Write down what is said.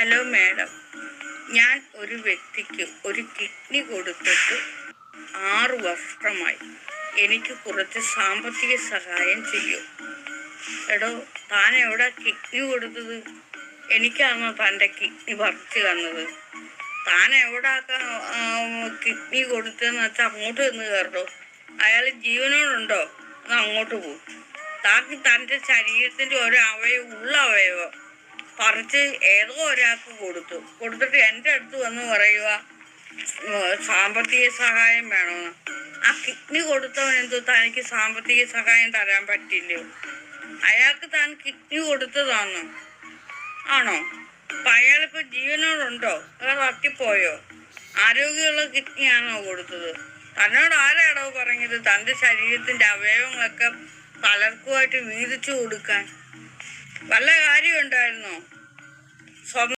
Hello madam, ഞാൻ ഒരു വ്യക്തിക്ക് ഒരു കിഡ്നി കൊടുത്തിട്ട് 6 വർഷമായി. എനിക്ക് കുറച്ച് സാമ്പത്തിക സഹായം ചെയ്യൂ. എടോ, താൻ എവിടെ കിഡ്നി കൊടുത്തത്? എനിക്കാണോ തൻ്റെ കിഡ്നി പറിച്ചു തന്നത്? താൻ എവിടെ കിഡ്നി കൊടുത്തതെന്ന് വെച്ചാൽ അങ്ങോട്ട് നിന്ന് കയറോ. അയാൾ ജീവനോടുണ്ടോ? അത് അങ്ങോട്ട് പോകും. താൻ തൻ്റെ ശരീരത്തിൻ്റെ ഉള്ള അവയവം പറിച്ച് ഏതോ ഒരാൾക്ക് കൊടുത്തിട്ട് എൻ്റെ അടുത്ത് വന്ന് പറയുക സാമ്പത്തിക സഹായം വേണമെന്ന്. ആ കിഡ്നി കൊടുത്തവൻ എന്തോ തനിക്ക് സാമ്പത്തിക സഹായം തരാൻ പറ്റില്ലയോ? അയാൾക്ക് താൻ കിഡ്നി കൊടുത്തതാണോ? ആണോ? അപ്പം അയാളിപ്പോൾ ജീവനോടുണ്ടോ? അയാൾ തട്ടിപ്പോയോ? ആരോഗ്യമുള്ള കിഡ്നിയാണോ കൊടുത്തത്? തന്നോട് ആരാടോ പറഞ്ഞത് തൻ്റെ ശരീരത്തിൻ്റെ അവയവങ്ങളൊക്കെ പലർക്കുമായിട്ട് വീതിച്ചു കൊടുക്കാൻ? വല്ല കാര്യമുണ്ടായിരുന്നോ?